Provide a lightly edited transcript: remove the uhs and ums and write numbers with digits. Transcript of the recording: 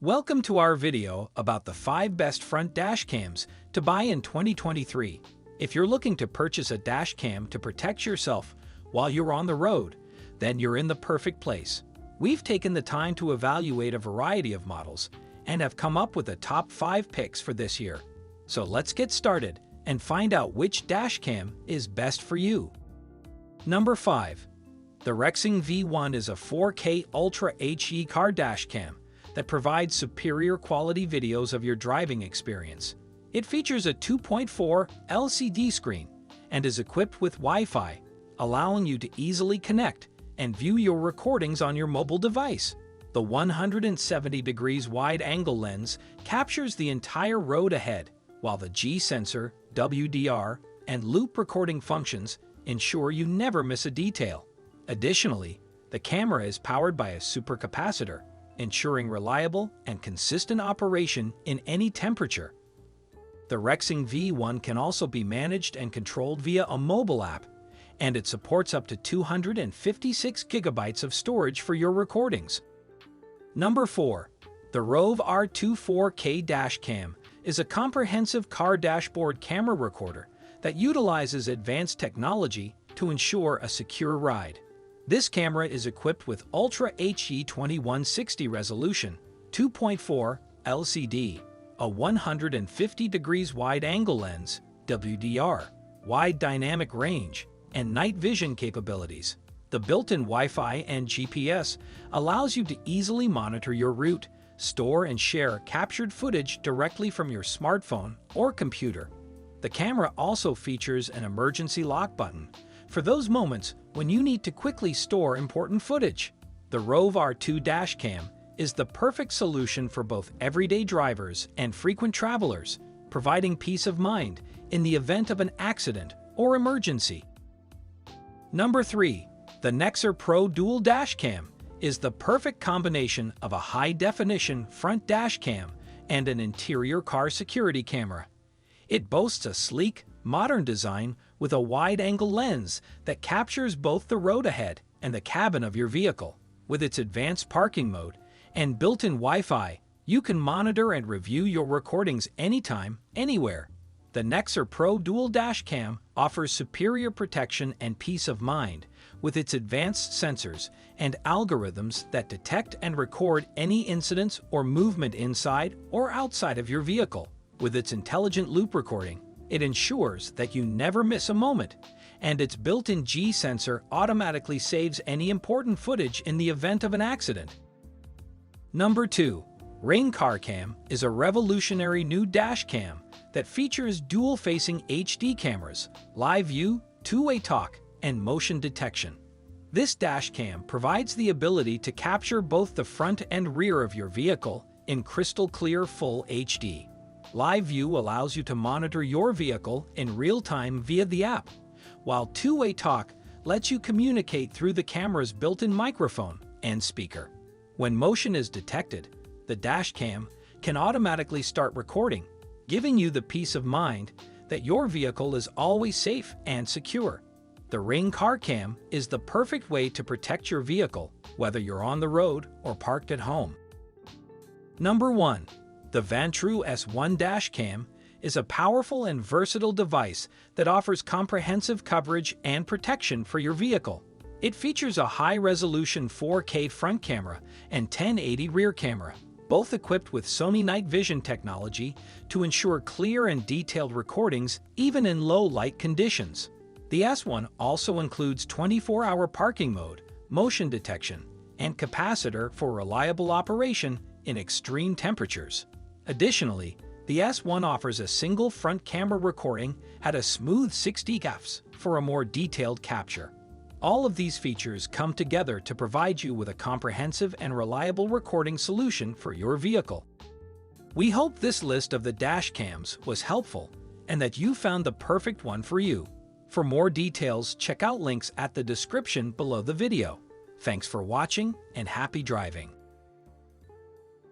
Welcome to our video about the 5 best front dash cams to buy in 2023. If you're looking to purchase a dash cam to protect yourself while you're on the road, then you're in the perfect place. We've taken the time to evaluate a variety of models and have come up with the top 5 picks for this year. So let's get started and find out which dash cam is best for you. Number 5. The Rexing V1 is a 4K Ultra HD car dash cam that provides superior quality videos of your driving experience. It features a 2.4 LCD screen and is equipped with Wi-Fi, allowing you to easily connect and view your recordings on your mobile device. The 170 degrees wide-angle lens captures the entire road ahead, while the G-sensor, WDR, and loop recording functions ensure you never miss a detail. Additionally, the camera is powered by a supercapacitor, ensuring reliable and consistent operation in any temperature. The Rexing V1 can also be managed and controlled via a mobile app, and it supports up to 256 gigabytes of storage for your recordings. Number 4. The Rove R2 4K Dash Cam is a comprehensive car dashboard camera recorder that utilizes advanced technology to ensure a secure ride. This camera is equipped with Ultra HD 2160 resolution, 2.4 LCD, a 150 degrees wide-angle lens, WDR, wide dynamic range, and night vision capabilities. The built-in Wi-Fi and GPS allows you to easily monitor your route, store and share captured footage directly from your smartphone or computer. The camera also features an emergency lock button for those moments when you need to quickly store important footage. The Rove R2 Dash Cam is the perfect solution for both everyday drivers and frequent travelers, providing peace of mind in the event of an accident or emergency. Number 3. The Nexar Pro Dash Cam is the perfect combination of a high-definition front dash cam and an interior car security camera. It boasts a sleek, modern design with a wide-angle lens that captures both the road ahead and the cabin of your vehicle. With its advanced parking mode and built-in Wi-Fi, you can monitor and review your recordings anytime, anywhere. The Nexar Pro Dash Cam offers superior protection and peace of mind with its advanced sensors and algorithms that detect and record any incidents or movement inside or outside of your vehicle. With its intelligent loop recording, it ensures that you never miss a moment, and its built-in G-sensor automatically saves any important footage in the event of an accident. Number 2. Ring Car Cam is a revolutionary new dash cam that features dual-facing HD cameras, live view, two-way talk, and motion detection. This dash cam provides the ability to capture both the front and rear of your vehicle in crystal-clear full HD. Live view allows you to monitor your vehicle in real time via the app, while two-way talk lets you communicate through the camera's built-in microphone and speaker. When motion is detected, the dash cam can automatically start recording, giving you the peace of mind that your vehicle is always safe and secure. The Ring Car Cam is the perfect way to protect your vehicle, whether you're on the road or parked at home. Number 1. The Vantrue S1 Dash Cam is a powerful and versatile device that offers comprehensive coverage and protection for your vehicle. It features a high-resolution 4K front camera and 1080 rear camera, both equipped with Sony night vision technology to ensure clear and detailed recordings even in low-light conditions. The S1 also includes 24-hour parking mode, motion detection, and capacitor for reliable operation in extreme temperatures. Additionally, the S1 offers a single front camera recording at a smooth 60 fps for a more detailed capture. All of these features come together to provide you with a comprehensive and reliable recording solution for your vehicle. We hope this list of the dash cams was helpful and that you found the perfect one for you. For more details, check out links at the description below the video. Thanks for watching and happy driving.